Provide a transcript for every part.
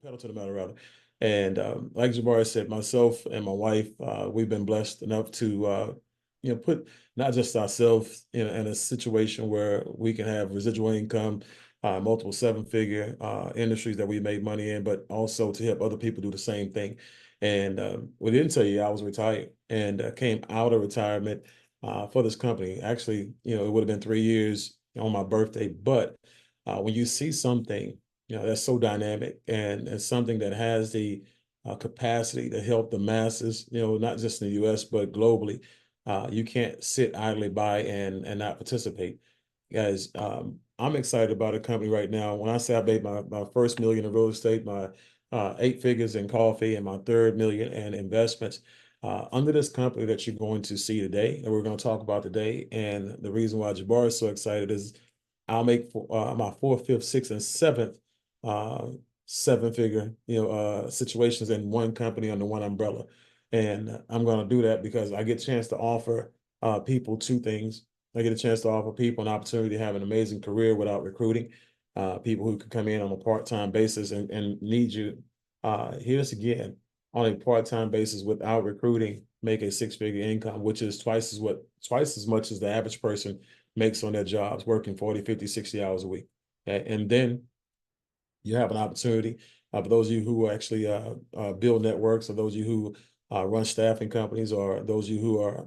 pedal to the metal rather. And like Jabari said, myself and my wife, we've been blessed enough to put not just ourselves in a situation where we can have residual income, multiple seven-figure industries that we made money in, but also to help other people do the same thing. And we didn't tell you I was retired and came out of retirement for this company. Actually, it would have been 3 years on my birthday, but when you see something that's so dynamic and something that has the capacity to help the masses, not just in the US, but globally. You can't sit idly by and not participate. Guys, I'm excited about a company right now. When I say I made my first million in real estate, my 8 figures in coffee, and my third million in investments, under this company that you're going to see today, and we're going to talk about today. And the reason why Jabbar is so excited is I'll make my fourth, fifth, sixth, and seventh uh, seven-figure, situations in one company under one umbrella. And I'm going to do that because I get a chance to offer people two things. I get a chance to offer people an opportunity to have an amazing career without recruiting. People who can come in on a part-time basis and need you. Hear this again, on a part-time basis without recruiting, make a six-figure income, which is twice as much as the average person makes on their jobs, working 40, 50, 60 hours a week. Okay? And then you have an opportunity for those of you who actually build networks, or those of you who run staffing companies, or those of you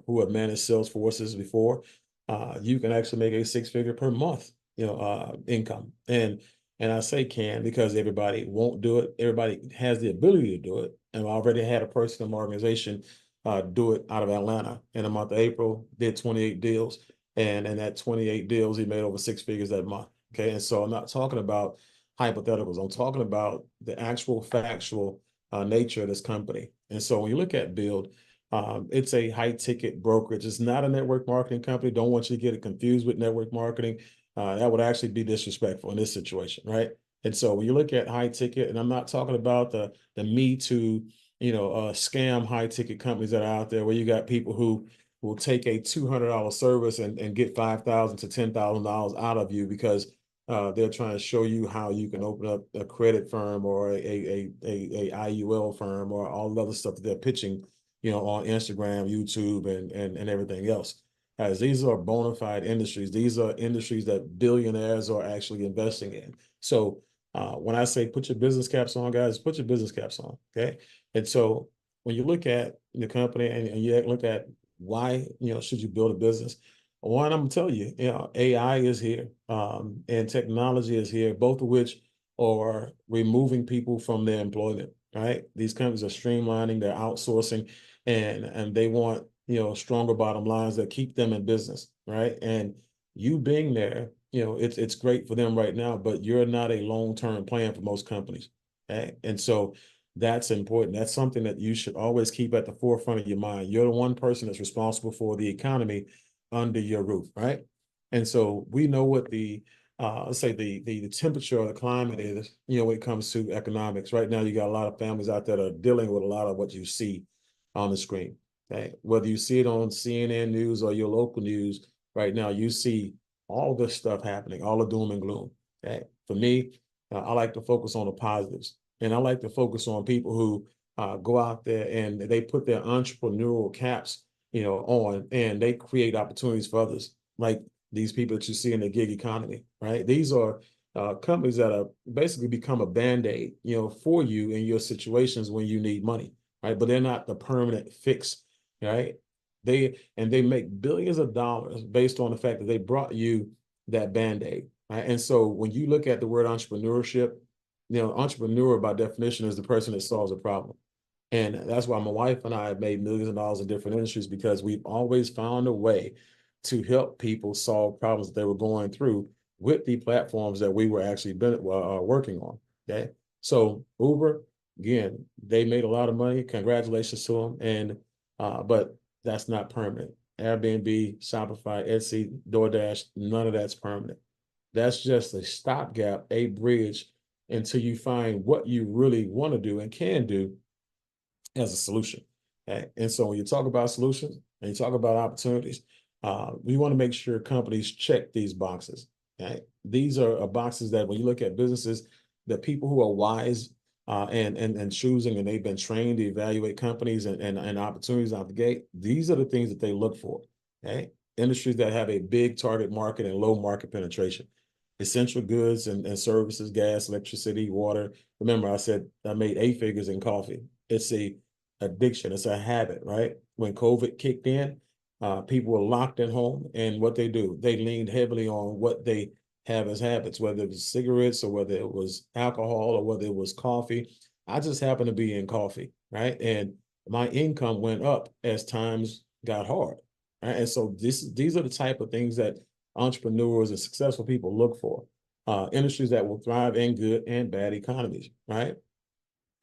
who have managed sales forces before, you can actually make a six-figure per month, income. And I say can because everybody won't do it. Everybody has the ability to do it. And I already had a person in my organization do it out of Atlanta in the month of April, did 28 deals. And in that 28 deals, he made over six figures that month. Okay. And so I'm not talking about hypotheticals. I'm talking about the actual factual nature of this company. And so when you look at Build, it's a high ticket brokerage. It's not a network marketing company. Don't want you to get it confused with network marketing. That would actually be disrespectful in this situation, right? And so when you look at high ticket, and I'm not talking about the Me Too, scam high ticket companies that are out there where you got people who will take a $200 service and get $5,000 to $10,000 out of you because they're trying to show you how you can open up a credit firm or a IUL firm or all the other stuff that they're pitching, on Instagram, YouTube, and everything else. As these are bona fide industries, these are industries that billionaires are actually investing in. So when I say put your business caps on, guys, put your business caps on, okay? And so when you look at the company and you look at why, should you build a business? One, I'm gonna tell you, AI is here, and technology is here, both of which are removing people from their employment, right? These companies are streamlining, they're outsourcing, and they want, stronger bottom lines that keep them in business, right? And you being there, it's great for them right now, but you're not a long-term plan for most companies, okay? And so that's important. That's something that you should always keep at the forefront of your mind. You're the one person that's responsible for the economy under your roof, right? And so we know what let's say the temperature or the climate is, when it comes to economics. Right now, you got a lot of families out there that are dealing with a lot of what you see on the screen. Okay, whether you see it on CNN news or your local news, right now you see all this stuff happening, all the doom and gloom. Okay, for me, I like to focus on the positives, and I like to focus on people who go out there and they put their entrepreneurial caps on, and they create opportunities for others, like these people that you see in the gig economy, right? These are companies that are basically become a Band-Aid, for you in your situations when you need money, right? But they're not the permanent fix, right? They make billions of dollars based on the fact that they brought you that Band-Aid, right? And so when you look at the word entrepreneurship, entrepreneur by definition is the person that solves a problem. And that's why my wife and I have made millions of dollars in different industries, because we've always found a way to help people solve problems that they were going through with the platforms that we were actually working on. Okay. So Uber, again, they made a lot of money. Congratulations to them. But that's not permanent. Airbnb, Shopify, Etsy, DoorDash, none of that's permanent. That's just a stopgap, a bridge until you find what you really want to do and can do as a solution. Okay? And so when you talk about solutions and you talk about opportunities, we want to make sure companies check these boxes. Okay? These are boxes that when you look at businesses, the people who are wise and choosing, and they've been trained to evaluate companies and opportunities out the gate. These are the things that they look for. Okay, industries that have a big target market and low market penetration. Essential goods and services, gas, electricity, water. Remember, I said I made 8 figures in coffee. It's a addiction. It's a habit, right? When COVID kicked in, people were locked at home, and what they do, they leaned heavily on what they have as habits, whether it was cigarettes or whether it was alcohol or whether it was coffee. I just happened to be in coffee, right? And my income went up as times got hard, right? And so these are the type of things that entrepreneurs and successful people look for. Industries that will thrive in good and bad economies, right?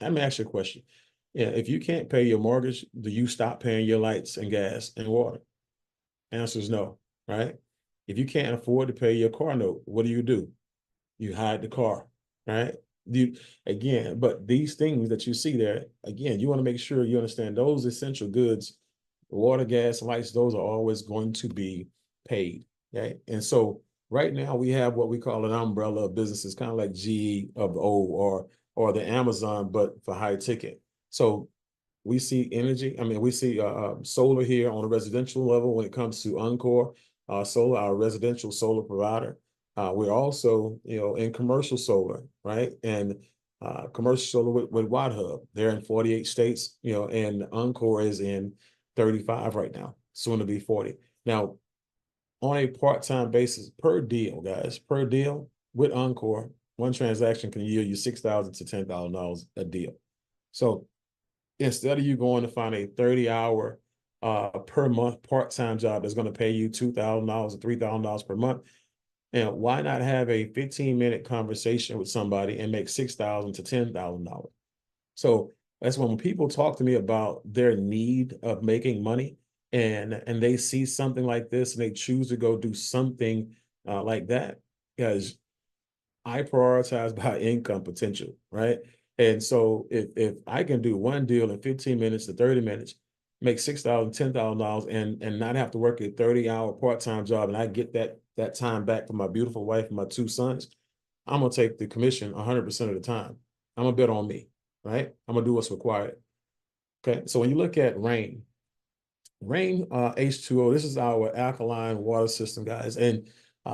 Let me ask you a question. Yeah, if you can't pay your mortgage, do you stop paying your lights and gas and water? Answer is no, right? If you can't afford to pay your car note, what do? You hide the car, right? You again, but these things that you see there, again, you want to make sure you understand those essential goods, water, gas, lights, those are always going to be paid. Okay. And so right now we have what we call an umbrella of businesses, kind of like GE of the old or the Amazon, but for high ticket. So we see energy. I mean, we see solar here on a residential level when it comes to Encore Solar, our residential solar provider. We're also, in commercial solar, right? And commercial solar with Watt Hub. They're in 48 states, and Encore is in 35 right now, soon to be 40. Now, on a part-time basis per deal, guys, per deal with Encore, one transaction can yield you $6,000 to $10,000 a deal. So instead of you going to find a 30-hour per month part-time job that's going to pay you $2,000 or $3,000 per month, and why not have a 15-minute conversation with somebody and make $6,000 to $10,000? So that's when people talk to me about their need of making money, and they see something like this and they choose to go do something like that, because I prioritize by income potential, right? And so if I can do one deal in 15 minutes to 30 minutes, make $6,000, $10,000 and not have to work a 30-hour part-time job, and I get that time back for my beautiful wife and my 2 sons, I'm gonna take the commission 100% of the time. I'm gonna bet on me, right? I'm gonna do what's required. Okay. So when you look at Rain H2O, this is our alkaline water system, guys. And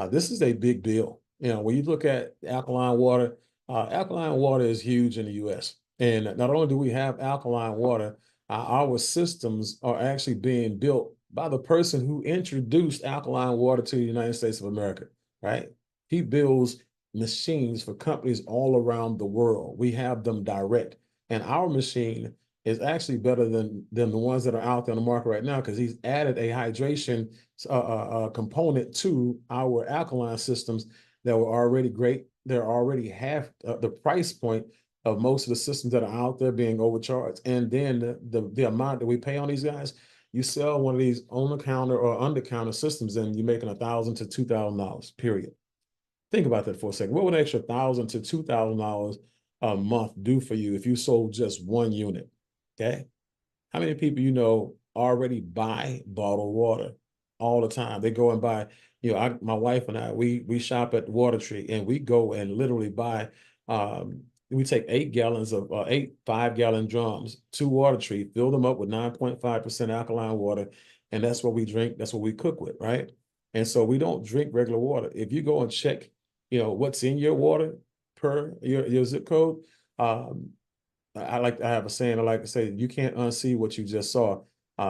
this is a big deal. When you look at alkaline water is huge in the US. And not only do we have alkaline water, our systems are actually being built by the person who introduced alkaline water to the United States of America, right? He builds machines for companies all around the world. We have them direct. And our machine is actually better than the ones that are out there on the market right now, because he's added a hydration component to our alkaline systems that were already great. They're already half the price point of most of the systems that are out there being overcharged. And then the amount that we pay on these guys, you sell one of these on the counter or under counter systems and you're making $1,000 to $2,000, period. Think about that for a second. What would an extra $1,000 to $2,000 a month do for you if you sold just one unit? Okay. How many people already buy bottled water all the time? They go and buy, my wife and I, we shop at Water Tree, and we go and literally buy, we take 8 gallons of 5-gallon drums to Water Tree, fill them up with 9.5% alkaline water, and that's what we drink. That's what we cook with, right? And so we don't drink regular water. If you go and check, what's in your water per your zip code, I have a saying, I like to say, you can't unsee what you just saw.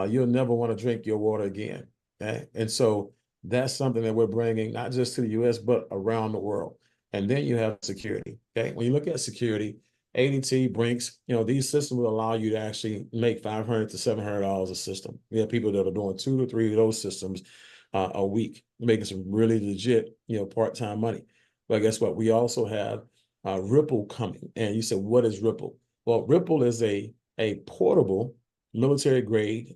You'll never want to drink your water again. Okay? And so that's something that we're bringing not just to the US, but around the world. And then you have security. Okay. When you look at security, ADT, Brinks, these systems will allow you to actually make $500 to $700 a system. We have people that are doing 2 to 3 of those systems a week, making some really legit, part-time money. But guess what? We also have Ripple coming. And you said, what is Ripple? Well, Ripple is a portable military grade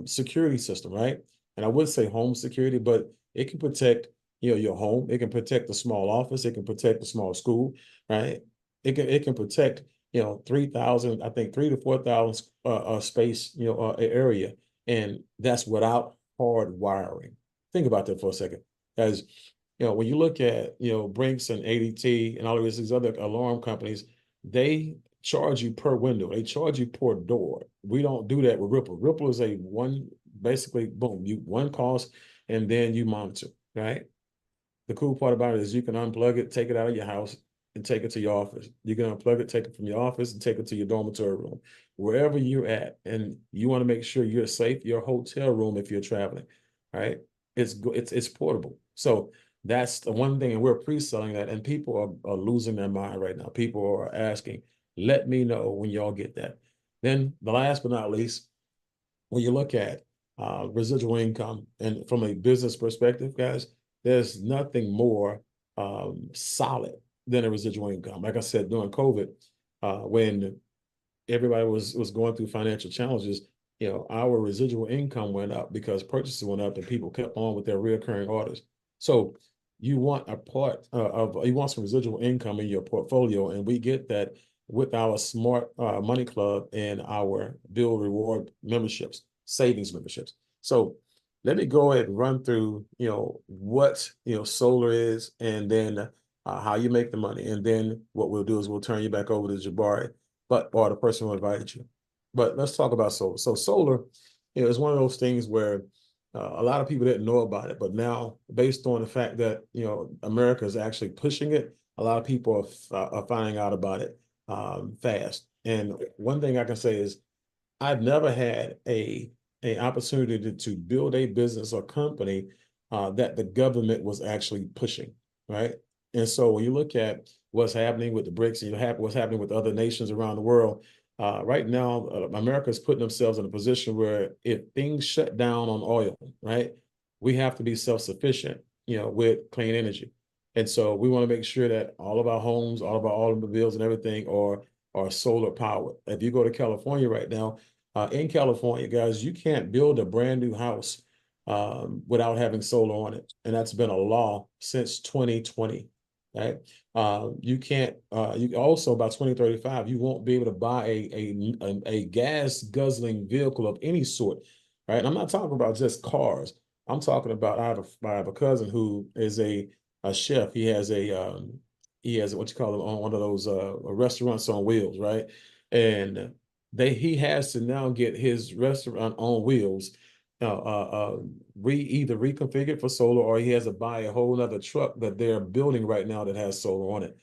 security system, right? And I would say home security, but it can protect, your home. It can protect the small office. It can protect the small school, right? It can protect, 3,000, I think 3 to 4,000 space, area, and that's without hard wiring. Think about that for a second, as when you look at Brinks and ADT and all of these other alarm companies, they charge you per window. They charge you per door. We don't do that with Ripple. Ripple is a one, basically, boom, you one cost, and then you monitor, right? The cool part about it is you can unplug it, take it out of your house, and take it to your office. You can unplug it, take it from your office, and take it to your dormitory room, wherever you're at. And you want to make sure you're safe, your hotel room if you're traveling, right? It's portable. So that's the one thing, and we're pre-selling that, and people are losing their mind right now. People are asking, let me know when y'all get that. Then the last but not least, when you look at residual income, and from a business perspective, guys, there's nothing more solid than a residual income. Like I said, during COVID, when everybody was going through financial challenges, our residual income went up because purchases went up and people kept on with their recurring orders. So you want a part you want some residual income in your portfolio, and we get that with our Smart Money Club and our Build Reward memberships, savings memberships. So let me go ahead and run through, what, solar is, and then how you make the money. And then what we'll do is we'll turn you back over to Jabari, or the person who invited you. But let's talk about solar. So solar, is one of those things where a lot of people didn't know about it, but now, based on the fact that America is actually pushing it, a lot of people are finding out about it fast. And one thing I can say is I've never had an opportunity to build a business or company that the government was actually pushing, right? And so when you look at what's happening with the BRICS, and what's happening with other nations around the world, right now, America is putting themselves in a position where if things shut down on oil, right, we have to be self-sufficient, with clean energy. And so we want to make sure that all of our homes, all of our automobiles and everything are solar powered. If you go to California right now, in California, guys, you can't build a brand new house without having solar on it. And that's been a law since 2020, right? You can't, you also, by 2035, you won't be able to buy a gas guzzling vehicle of any sort, right? And I'm not talking about just cars. I'm talking about, I have a cousin who is a chef. He has what you call it, on one of those restaurants on wheels, right? And he has to now get his restaurant on wheels either reconfigured for solar, or he has to buy a whole other truck that they're building right now that has solar on it.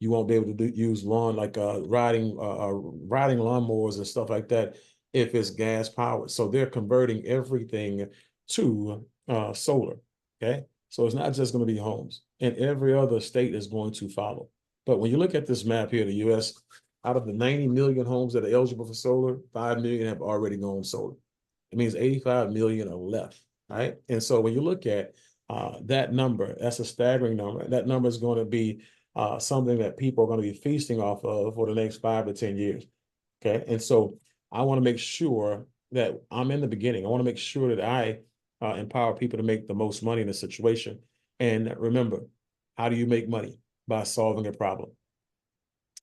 You won't be able to use lawn, like riding lawnmowers and stuff like that, if it's gas powered. So they're converting everything to solar. Okay, so it's not just going to be homes, and every other state is going to follow. But when you look at this map here, the U.S., out of the 90 million homes that are eligible for solar, 5 million have already gone solar. It means 85 million are left, right? And so when you look at that number, that's a staggering number. That number is going to be something that people are going to be feasting off of for the next 5 to 10 years, okay? And so I want to make sure that I'm in the beginning. I want to make sure that I empower people to make the most money in a situation. And remember, how do you make money? By solving a problem.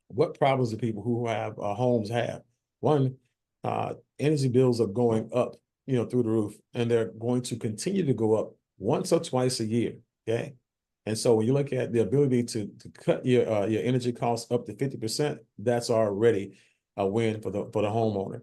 What problems do people who have homes have? One, energy bills are going up, through the roof, and they're going to continue to go up once or twice a year. Okay, and so when you look at the ability to cut your energy costs up to 50%, that's already a win for the homeowner.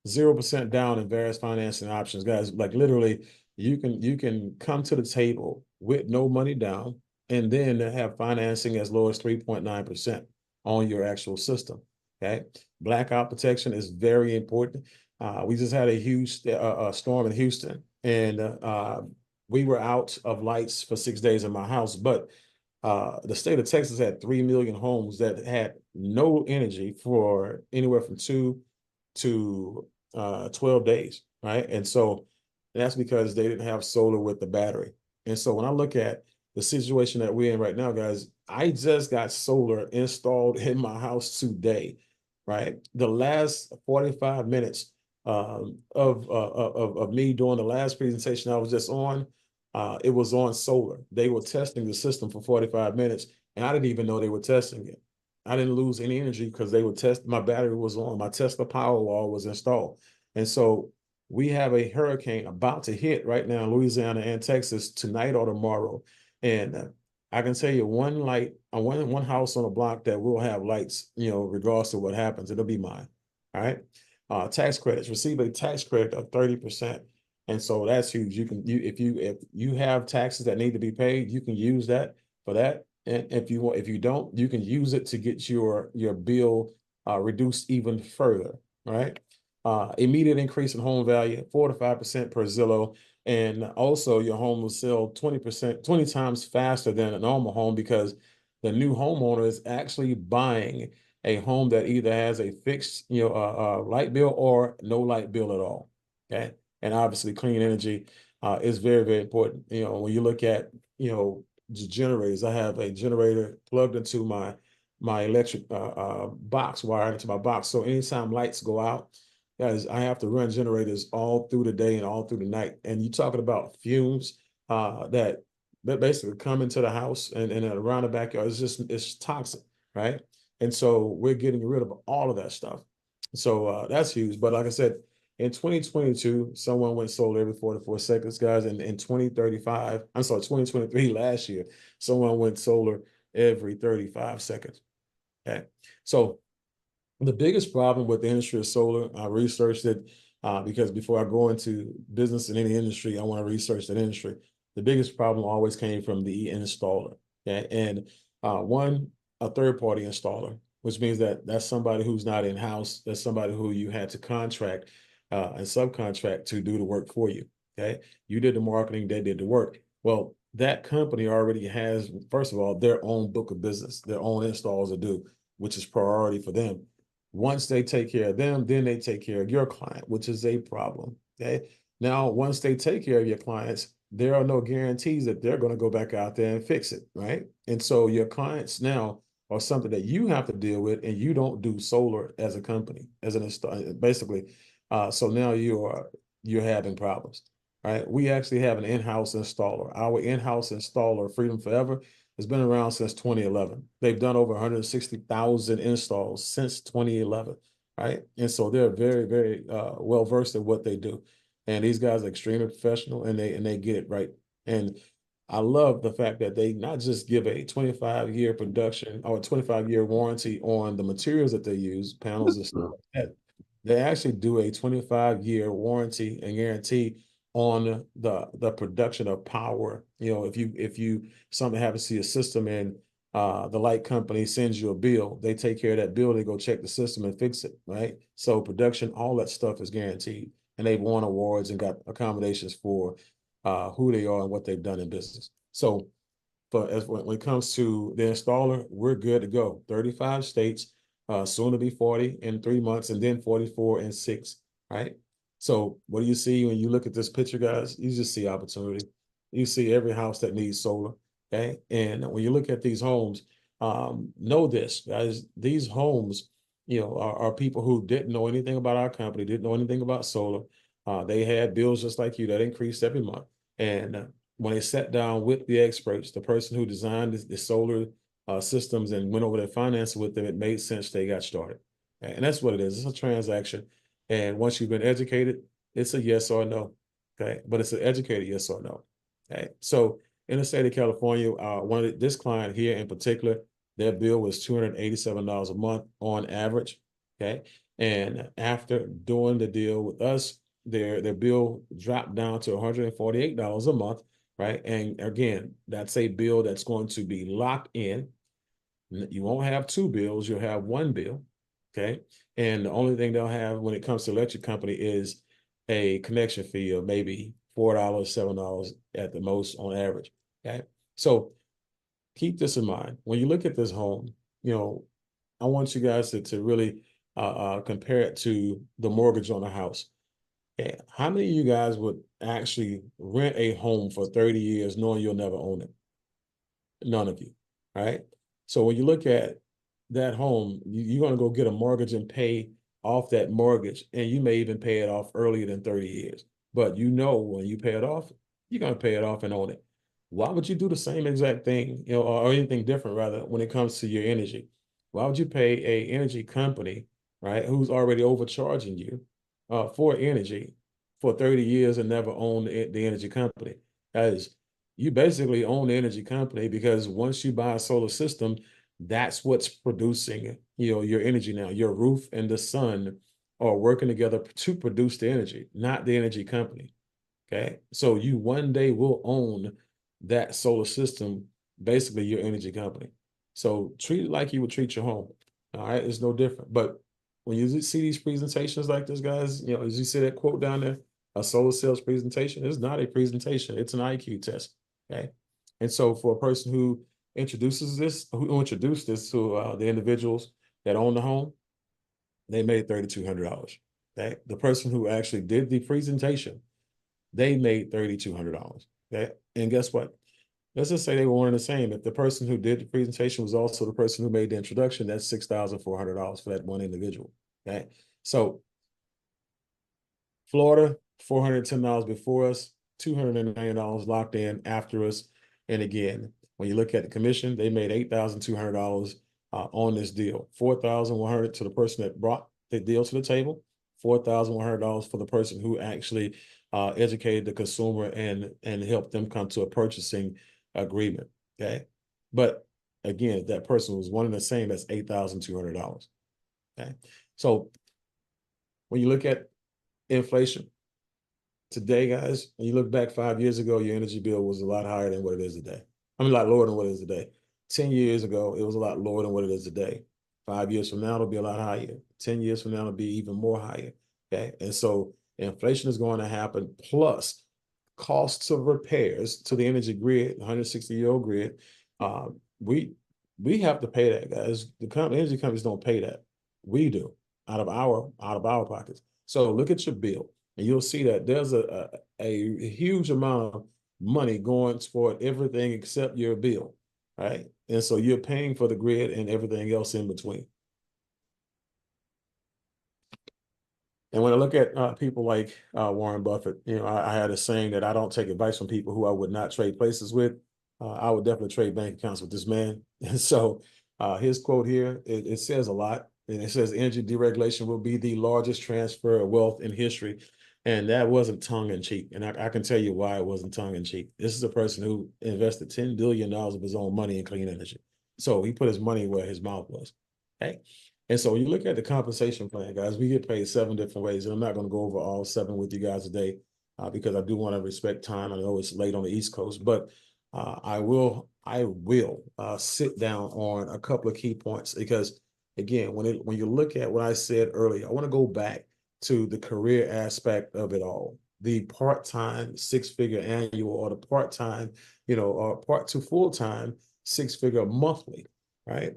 0% down in various financing options, guys. Like literally, you can come to the table with no money down, and then have financing as low as 3.9% on your actual system. Okay, blackout protection is very important. We just had a huge storm in Houston, and we were out of lights for 6 days in my house. But the state of Texas had 3 million homes that had no energy for anywhere from 2 to 12 days, right? And so that's because they didn't have solar with the battery. And so when I look at the situation that we're in right now, guys, I just got solar installed in my house today, right? The last 45 minutes of me doing the last presentation I was just on, it was on solar. They were testing the system for 45 minutes, and I didn't even know they were testing it. I didn't lose any energy because they would test, my battery was on, my Tesla Powerwall was installed. And so we have a hurricane about to hit right now in Louisiana and Texas tonight or tomorrow. And I can tell you one light, one house on a block that will have lights, regardless of what happens. It'll be mine. All right. Tax credits, receive a tax credit of 30%. And so that's huge. If you have taxes that need to be paid, you can use that for that. And if you don't, you can use it to get your bill reduced even further. Right. Immediate increase in home value, 4 to 5% per Zillow. And also your home will sell 20 times faster than a normal home because the new homeowner is actually buying a home that either has a fixed, light bill or no light bill at all. Okay. And obviously clean energy is very, very important. When you look at, generators, I have a generator plugged into my electric box, wired into my box. So anytime lights go out, guys, I have to run generators all through the day and all through the night. And you're talking about fumes that basically come into the house and around the backyard. It's toxic, right? And so we're getting rid of all of that stuff. So that's huge. But like I said, in 2022, someone went solar every 44 seconds, guys. And in 2035, I'm sorry, 2023, last year, someone went solar every 35 seconds. Okay. So the biggest problem with the industry of solar, I researched it because before I go into business in any industry, I want to research that industry. The biggest problem always came from the installer. Okay? And a third-party installer, which means that that's somebody who's not in-house. That's somebody who you had to contract and subcontract to do the work for you. Okay, you did the marketing, they did the work. Well, that company already has, first of all, their own book of business, their own installs to do, which is priority for them. Once they take care of them, then they take care of your client, which is a problem. Okay. Now, once they take care of your clients, there are no guarantees that they're going to go back out there and fix it. Right. And so your clients now are something that you have to deal with, and you don't do solar as a company, as an installer, basically. So now you're having problems. Right. We actually have an in-house installer. Our in-house installer, Freedom Forever, has been around since 2011. They've done over 160,000 installs since 2011, right? And so they're very, very well versed in what they do. And these guys are extremely professional, and they get it right. And I love the fact that they not just give a 25-year production or 25-year warranty on the materials that they use, panels and stuff like that. They actually do a 25-year warranty and guarantee on the production of power. If something happens to your system and the light company sends you a bill, they take care of that bill, they go check the system and fix it, right? So production, all that stuff is guaranteed. And they've won awards and got accommodations for who they are and what they've done in business. So when it comes to the installer, we're good to go. 35 states, soon to be 40 in 3 months, and then 44 in 6, right? So what do you see when you look at this picture, guys? You just see opportunity. You see every house that needs solar, okay? And when you look at these homes, know this, guys, these homes, are people who didn't know anything about our company, didn't know anything about solar. They had bills just like you that increased every month. And when they sat down with the experts, the person who designed the solar systems and went over their finances with them, it made sense. They got started. And that's what it is. It's a transaction. And once you've been educated, it's a yes or no. Okay. But it's an educated yes or no. Okay. So in the state of California, this client here in particular, their bill was $287 a month on average. Okay. And after doing the deal with us, their bill dropped down to $148 a month, right? And again, that's a bill that's going to be locked in. You won't have two bills, you'll have one bill, okay? And the only thing they'll have when it comes to electric company is a connection fee of maybe $4, $7 at the most on average, okay? So keep this in mind. When you look at this home, I want you guys to really compare it to the mortgage on a house. Okay. How many of you guys would actually rent a home for 30 years knowing you'll never own it? None of you, right? So when you look at that home, you're going to go get a mortgage and pay off that mortgage, and you may even pay it off earlier than 30 years. But when you pay it off, you're going to pay it off and own it. Why would you do the same exact thing, or anything different rather when it comes to your energy? Why would you pay a energy company, right, who's already overcharging you for energy for 30 years and never own the energy company? That is you basically own the energy company, because once you buy a solar system, that's what's producing, your energy now. Your roof and the sun are working together to produce the energy, not the energy company. Okay. So you one day will own that solar system, basically your energy company. So treat it like you would treat your home. All right. It's no different. But when you see these presentations like this, guys, as you see that quote down there, a solar sales presentation is not a presentation. It's an IQ test. Okay. And so for a person who introduced this to the individuals that own the home, they made $3,200. Okay. The person who actually did the presentation, they made $3,200. Okay. And guess what? Let's just say they were one and the same. If the person who did the presentation was also the person who made the introduction, that's $6,400 for that one individual. Okay. So Florida, $410 before us, $290 locked in after us. And again, when you look at the commission, they made $8,200 on this deal. $4,100 to the person that brought the deal to the table, $4,100 for the person who actually educated the consumer and helped them come to a purchasing agreement. Okay. But again, if that person was one and the same, that's $8,200. Okay. So when you look at inflation today, guys, when you look back 5 years ago, your energy bill was a lot higher than what it is today. I mean, a lot lower than what it is today. 10 years ago, it was a lot lower than what it is today. 5 years from now, it'll be a lot higher. 10 years from now, it'll be even more higher. Okay. And so inflation is going to happen, plus costs of repairs to the energy grid, 160-year-old grid. Uh, we we have to pay that, guys. The energy companies don't pay that. We do, out of our pockets. So look at your bill, and you'll see that there's a huge amount of money going toward everything except your bill, right? And so you're paying for the grid and everything else in between. And when I look at people like Warren Buffett, I had a saying that I don't take advice from people who I would not trade places with. I would definitely trade bank accounts with this man. And so his quote here, it says a lot. And it says energy deregulation will be the largest transfer of wealth in history. And that wasn't tongue in cheek. And I can tell you why it wasn't tongue in cheek. This is a person who invested $10 billion of his own money in clean energy. So he put his money where his mouth was. Okay. And so when you look at the compensation plan, guys, we get paid 7 different ways. And I'm not going to go over all 7 with you guys today because I do want to respect time. I know it's late on the East Coast, but I will sit down on a couple of key points because, again, when you look at what I said earlier, I want to go back to the career aspect of it all. The part-time 6-figure annual, or the part-time, or part to full-time 6-figure monthly, right?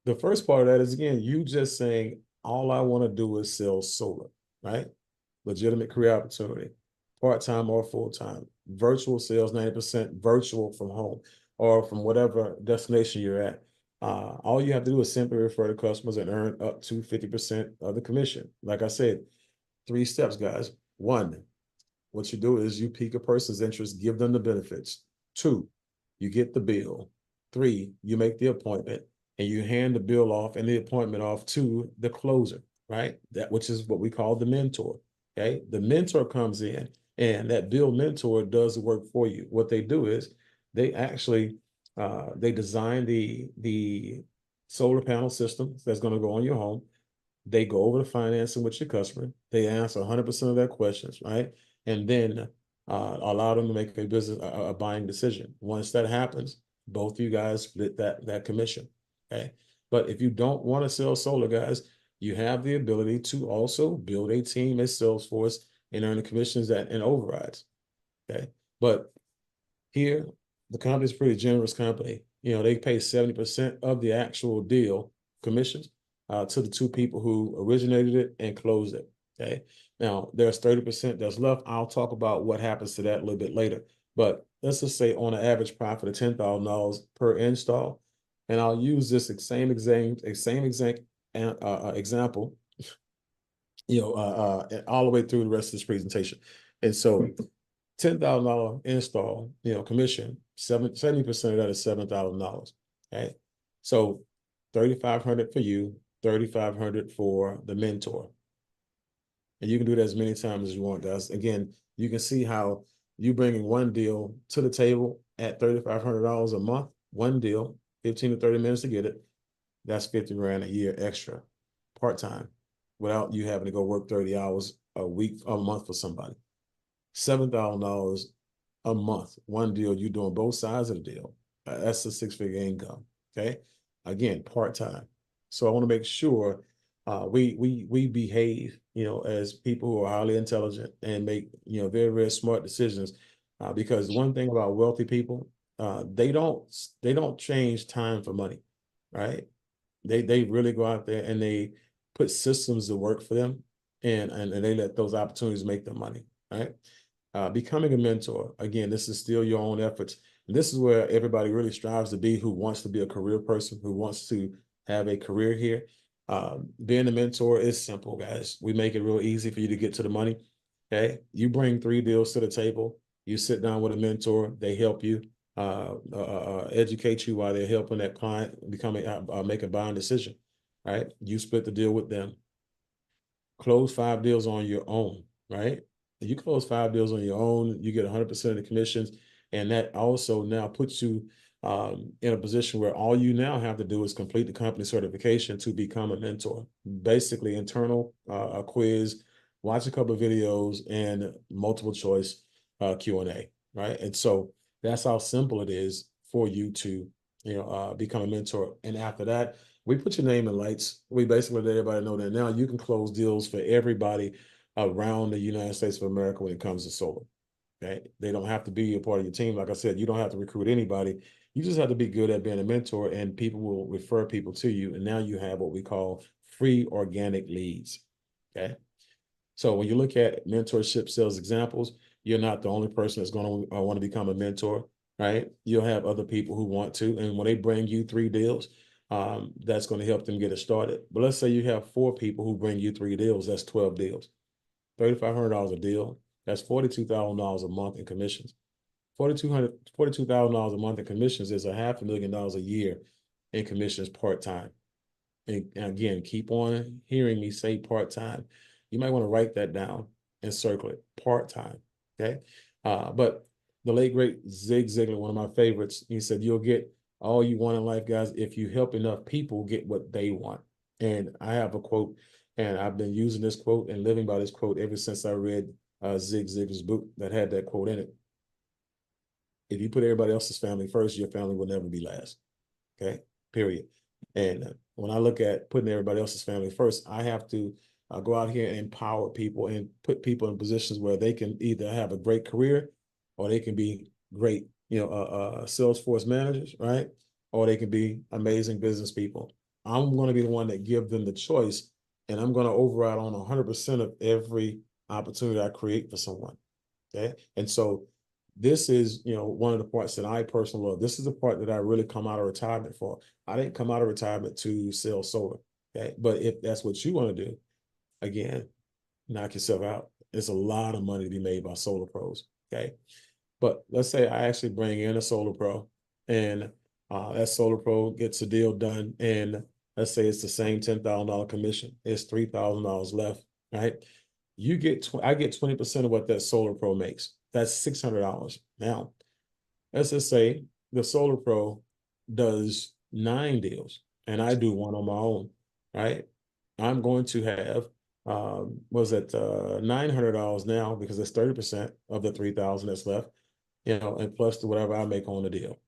The first part of that is, again, you just saying, all I want to do is sell solar, right? Legitimate career opportunity, part-time or full-time, virtual sales, 90% virtual from home or from whatever destination you're at. All you have to do is simply refer to customers and earn up to 50% of the commission. Like I said, 3 steps, guys. 1, what you do is you pique a person's interest, give them the benefits. 2, you get the bill. 3, you make the appointment and you hand the bill off and the appointment off to the closer, right? That, which is what we call the mentor. Okay. The mentor comes in and that bill mentor does the work for you. What they do is they actually they design the solar panel system that's going to go on your home. They go over the financing with your customer. They answer 100% of their questions, right? And then allow them to make a buying decision. Once that happens, both of you guys split that commission. Okay. But if you don't want to sell solar, guys, you have the ability to also build a team at Salesforce and earn the commissions and overrides. Okay. But here, the company's a pretty generous company. They pay 70% of the actual deal commissions to the 2 people who originated it and closed it. Okay. Now, there's 30% that's left. I'll talk about what happens to that a little bit later. But let's just say on an average profit of $10,000 per install. And I'll use this same example, all the way through the rest of this presentation. And so $10,000 install, commission, 70% of that is $7,000. Okay. So 3,500 for you, 3,500 for the mentor. And you can do that as many times as you want, guys. Again, you can see how you bringing one deal to the table at $3,500 a month, one deal, 15 to 30 minutes to get it. That's 50 grand a year extra, part-time, without you having to go work 30 hours a week, a month for somebody. $7,000 a month, one deal, you're doing both sides of the deal. That's a six-figure income, okay? Again, part-time. So I want to make sure we behave, as people who are highly intelligent and make, very, very smart decisions. Because one thing about wealthy people, they don't change time for money, right? They really go out there and they put systems to work for them, and they let those opportunities make them money, right? Becoming a mentor, again, this is still your own efforts. And this is where everybody really strives to be, who wants to be a career person, who wants to have a career here. Being a mentor is simple, guys. We make it real easy for you to get to the money. Okay. You bring 3 deals to the table. You sit down with a mentor. They help you educate you while they're helping that client make a buying decision. Right. You split the deal with them. Close 5 deals on your own, right? You close 5 deals on your own, you get 100% of the commissions. And that also now puts you in a position where all you now have to do is complete the company certification to become a mentor. Basically, internal a quiz, watch a couple of videos, and multiple choice Q&A, right? And so that's how simple it is for you to become a mentor. And after that, we put your name in lights. We basically let everybody know that now you can close deals for everybody around the United States of America when it comes to solar. Okay. They don't have to be a part of your team. Like I said, you don't have to recruit anybody. You just have to be good at being a mentor, and people will refer people to you. And now you have what we call free organic leads. Okay. So when you look at mentorship sales examples, you're not the only person that's going to want to become a mentor, right? You'll have other people who want to. And when they bring you 3 deals, that's going to help them get it started. But let's say you have 4 people who bring you 3 deals, that's 12 deals. $3,500 a deal, that's $42,000 a month in commissions. $42,000 a month in commissions is $500,000 a year in commissions part-time. And again, keep on hearing me say part-time. You might want to write that down and circle it, part-time, okay? But the late, great Zig Ziglar, one of my favorites, he said, you'll get all you want in life, guys, if you help enough people get what they want. And I have a quote, and I've been using this quote and living by this quote ever since I read Zig Ziglar's book that had that quote in it. If you put everybody else's family first, your family will never be last, okay? Period. And when I look at putting everybody else's family first, I have to go out here and empower people and put people in positions where they can either have a great career, or they can be great, Salesforce managers, right? Or they can be amazing business people. I'm going to be the one that give them the choice, and I'm going to override on 100% of every opportunity I create for someone. Okay. And so this is, one of the parts that I personally love. This is the part that I really come out of retirement for. I didn't come out of retirement to sell solar. Okay. But if that's what you want to do, again, knock yourself out. There's a lot of money to be made by solar pros. Okay. But let's say I actually bring in a solar pro, and that solar pro gets a deal done. And let's say it's the same $10,000 commission. It's $3,000 left, right? I get 20% of what that solar pro makes. That's $600. Now, let's just say the solar pro does 9 deals and I do one on my own, right? I'm going to have was it $900 now, because it's 30% of the 3,000 that's left, and plus the whatever I make on the deal.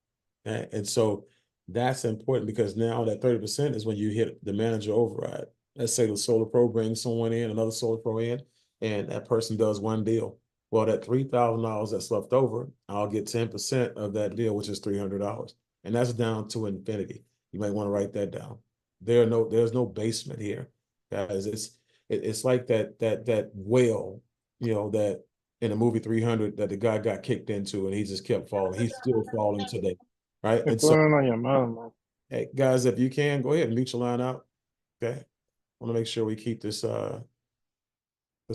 Okay? And so that's important, because now that 30% is when you hit the manager override. Let's say the solar pro brings someone in, another solar pro in, and that person does 1 deal. Well, that $3,000 that's left over, I'll get 10% of that deal, which is $300. And that's down to infinity. You might want to write that down. There's no basement here, guys. It's like that whale, that in the movie 300 that the guy got kicked into and he just kept falling. He's still falling today, right? It's And so, learning on your mind, man. hey, guys, if you can, go ahead and mute your line out. Okay. I want to make sure we keep this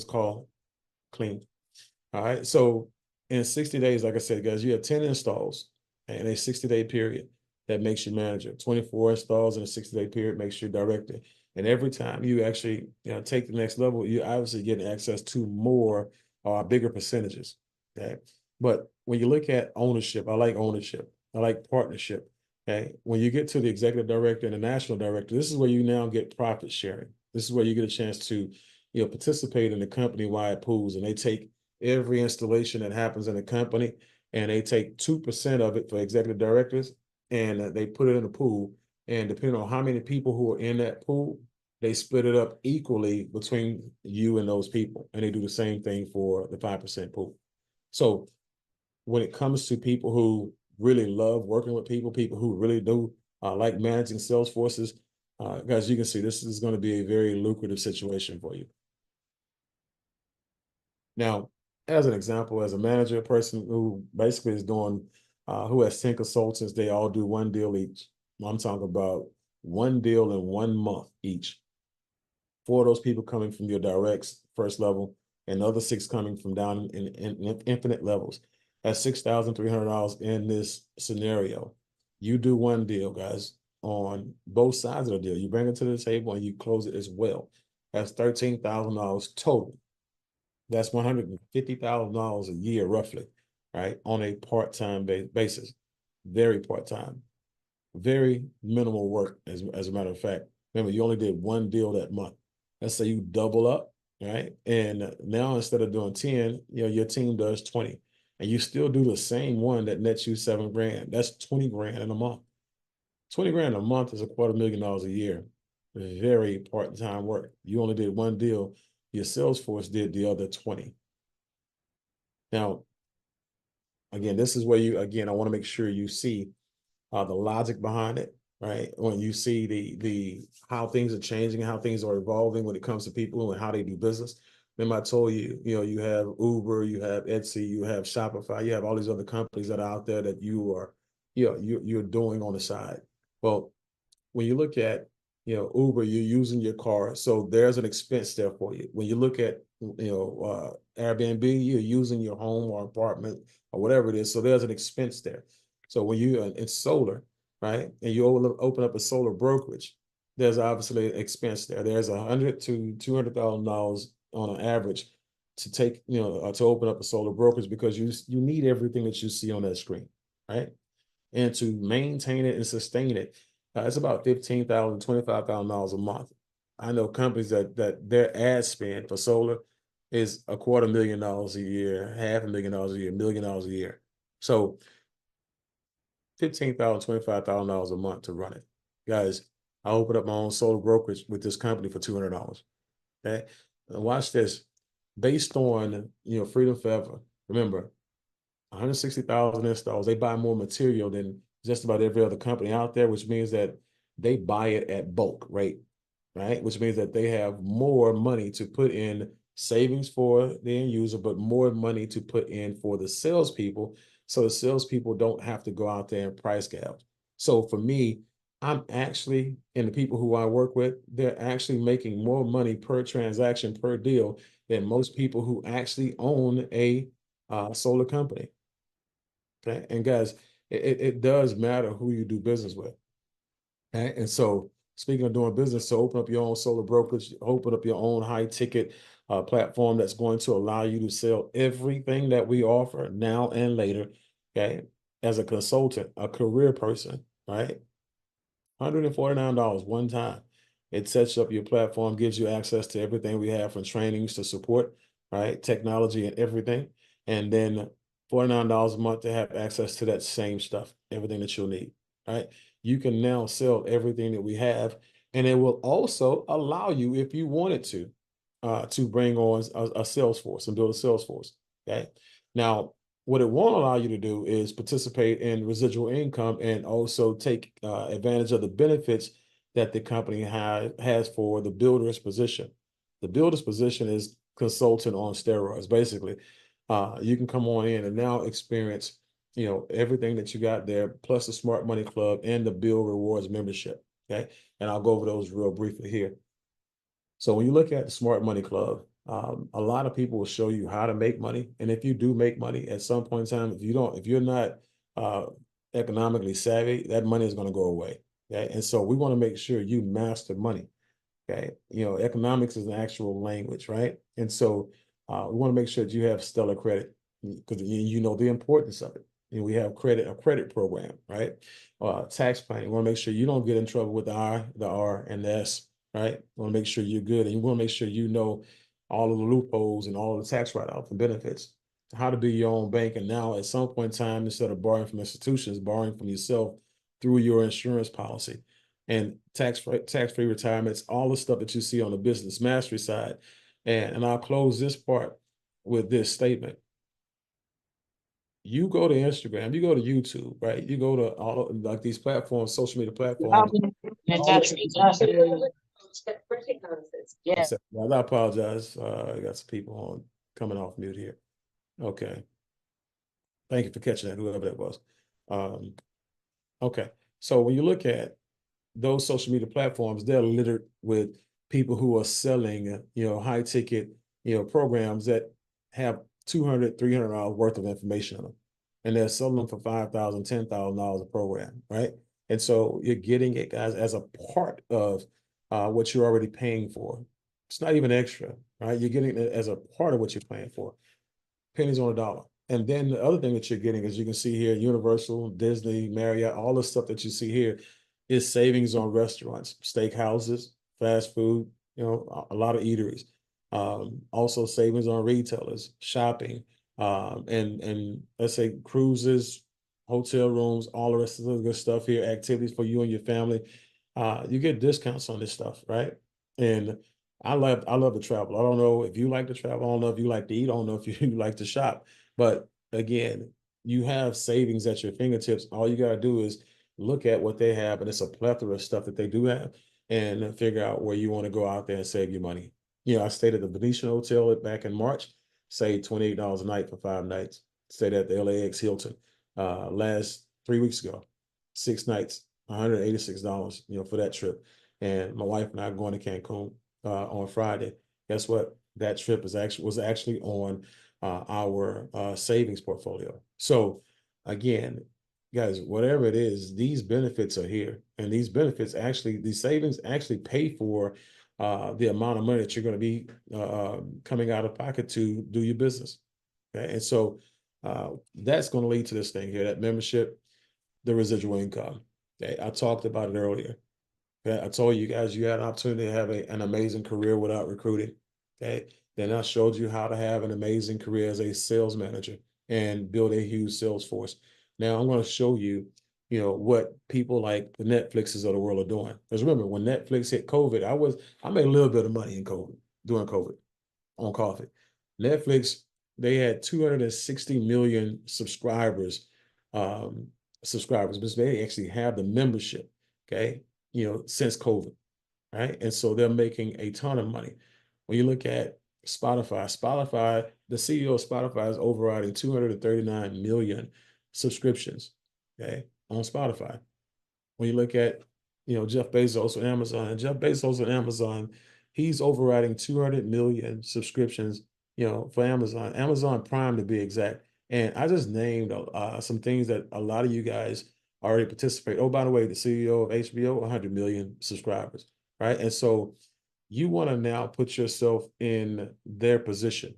call clean. All right. So in 60 days, like I said, guys, you have 10 installs in a 60-day period. That makes you manager. 24 installs in a 60-day period makes you director. And every time you actually take the next level, you're obviously getting access to more bigger percentages. Okay. But when you look at ownership, I like ownership. I like partnership. Okay. When you get to the executive director and the national director, this is where you now get profit sharing. This is where you get a chance to, participate in the company-wide pools, and they take every installation that happens in the company, and they take 2% of it for executive directors, and they put it in a pool. And depending on how many people who are in that pool, they split it up equally between you and those people. And they do the same thing for the 5% pool. So when it comes to people who really love working with people, people who really do like managing sales forces, guys, you can see this is going to be a very lucrative situation for you. Now, as an example, as a manager, a person who basically is doing, who has 10 consultants, they all do one deal each. I'm talking about one deal in 1 month each. 4 of those people coming from your directs first level, and the other 6 coming from down in infinite levels. That's $6,300 in this scenario. You do one deal, guys, on both sides of the deal. You bring it to the table and you close it as well. That's $13,000 total. That's $150,000 a year, roughly, right? On a part-time basis. Very part-time. Very minimal work, as a matter of fact. Remember, you only did one deal that month. Let's say you double up, right? And now instead of doing 10, your team does 20. And you still do the same one that nets you $7,000. That's 20 grand in a month. 20 grand a month is $250,000 a year. Very part-time work. You only did one deal. Your sales force did the other 20. Now, again, this is where I want to make sure you see the logic behind it, right? When you see the how things are changing, how things are evolving when it comes to people and how they do business. Remember, I told you, you have Uber, you have Etsy, you have Shopify, you have all these other companies that are out there that you're doing on the side. Well, when you look at, Uber, you're using your car, so there's an expense there for you. When you look at, Airbnb, you're using your home or apartment or whatever it is, so there's an expense there. So when it's solar, right, and you open up a solar brokerage, there's obviously an expense there. There's $100,000 to $200,000 on an average to take, to open up a solar brokerage, because you need everything that you see on that screen, right? And to maintain it and sustain it, it's about $15,000, $25,000 a month. I know companies that their ad spend for solar is $250,000 a year, $500,000 a year, $1 million a year. So $15,000, $25,000 a month to run it. Guys, I opened up my own solar brokerage with this company for $200. Okay. And watch this. Based on, Freedom Forever, remember, 160,000 installs. They buy more material than just about every other company out there, which means that they buy it at bulk rate, right? Which means that they have more money to put in savings for the end user, but more money to put in for the salespeople, so the salespeople don't have to go out there and price gouge. So for me, I'm actually, and the people who I work with, they're actually making more money per transaction, per deal, than most people who actually own a solar company. Okay. And guys, it does matter who you do business with. Okay. And so, speaking of doing business, so open up your own solar brokerage, open up your own high ticket platform that's going to allow you to sell everything that we offer now and later. Okay. As a consultant, a career person, right? $149 one time. It sets up your platform, gives you access to everything we have, from trainings to support, right? Technology and everything. And then $49 a month to have access to that same stuff, everything that you'll need, right? You can now sell everything that we have, and it will also allow you, if you wanted to bring on a sales force and build a sales force. Okay. Now, what it won't allow you to do is participate in residual income and also take advantage of the benefits that the company has for the builder's position. The builder's position is consultant on steroids, basically. You can come on in and now experience, everything that you got there, plus the Smart Money Club and the Bill Rewards membership. Okay. And I'll go over those real briefly here. So when you look at the Smart Money Club, a lot of people will show you how to make money. And if you do make money at some point in time, if you're not economically savvy, that money is going to go away. Okay. And so we want to make sure you master money. Okay. Economics is an actual language, right? And so we want to make sure that you have stellar credit. because you know the importance of it. We have a credit program, right? Tax planning. You want to make sure you don't get in trouble with the I, the R, and the S, right? You want to make sure you're good, and you want to make sure you know all of the loopholes and all of the tax write-offs and benefits, how to be your own bank. And now at some point in time, instead of borrowing from institutions, borrowing from yourself through your insurance policy and tax-free retirements, all the stuff that you see on the business mastery side. And I'll close this part with this statement. You go to Instagram, you go to YouTube, right? You go to all like these platforms, social media platforms. Yeah. I apologize. I got some people on coming off mute here. Okay. Thank you for catching that, whoever that was. Okay. So when you look at those social media platforms, they're littered with people who are selling, high ticket, programs that have $200, $300 worth of information on them. And they're selling them for $5,000, $10,000 a program, right? And so you're getting it, guys, as a part of what you're already paying for. It's not even extra, right? You're getting it as a part of what you're paying for. Pennies on a dollar. And then the other thing that you're getting, as you can see here, Universal, Disney, Marriott, all the stuff that you see here is savings on restaurants, steakhouses, fast food, a lot of eateries. Also savings on retailers, shopping, and let's say cruises, hotel rooms, all the rest of the good stuff here, activities for you and your family. You get discounts on this stuff, right? And I love to travel. I don't know if you like to travel. I don't know if you like to eat. I don't know if you like to shop. But again, you have savings at your fingertips. All you got to do is look at what they have, and it's a plethora of stuff that they do have, and figure out where you want to go out there and save your money. I stayed at the Venetian Hotel back in March, saved $28 a night for 5 nights. Stayed at the LAX Hilton last 3 weeks ago, 6 nights, $186, for that trip. And my wife and I are going to Cancun on Friday. Guess what? That trip was actually on our savings portfolio. So again, guys, whatever it is, these benefits are here, and these savings actually pay for the amount of money that you're going to be coming out of pocket to do your business. Okay, and so that's going to lead to this thing here, that membership, the residual income. Okay, I talked about it earlier. Okay, I told you guys you had an opportunity to have an amazing career without recruiting. Okay, then I showed you how to have an amazing career as a sales manager and build a huge sales force. Now I'm going to show you, what people like the Netflixes of the world are doing. Because remember, when Netflix hit COVID, I made a little bit of money during COVID on coffee. Netflix, they had 260 million subscribers, but they actually have the membership, okay, since COVID, right? And so they're making a ton of money. When you look at Spotify, the CEO of Spotify is overriding 239 million subscriptions, okay, on Spotify. When you look at, Jeff Bezos with Amazon, he's overriding 200 million subscriptions, for Amazon Prime to be exact. And I just named some things that a lot of you guys already participate. Oh, by the way, the CEO of HBO, 100 million subscribers, right? And so you want to now put yourself in their position,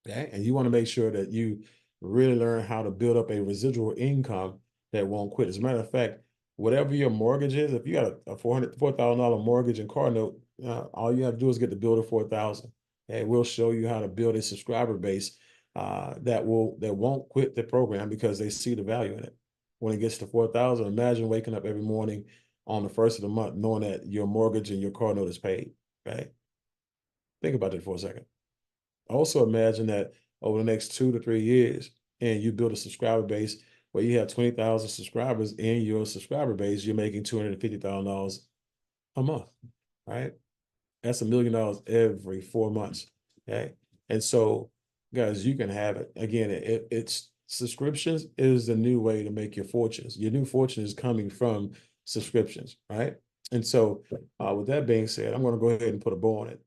okay? And you want to make sure that you really learn how to build up a residual income that won't quit. As a matter of fact, whatever your mortgage is, if you got a $4,000 mortgage and car note, all you have to do is get the builder 4,000. And we'll show you how to build a subscriber base that won't quit the program because they see the value in it. When it gets to 4,000, imagine waking up every morning on the first of the month knowing that your mortgage and your car note is paid, right? Think about that for a second. Also imagine that over the next 2 to 3 years, and you build a subscriber base where you have 20,000 subscribers in your subscriber base, you're making $250,000 a month, right? That's $1 million every 4 months, okay? And so, guys, you can have it. Again, it's subscriptions is the new way to make your fortunes. Your new fortune is coming from subscriptions, right? And so, with that being said, I'm going to go ahead and put a bow on it.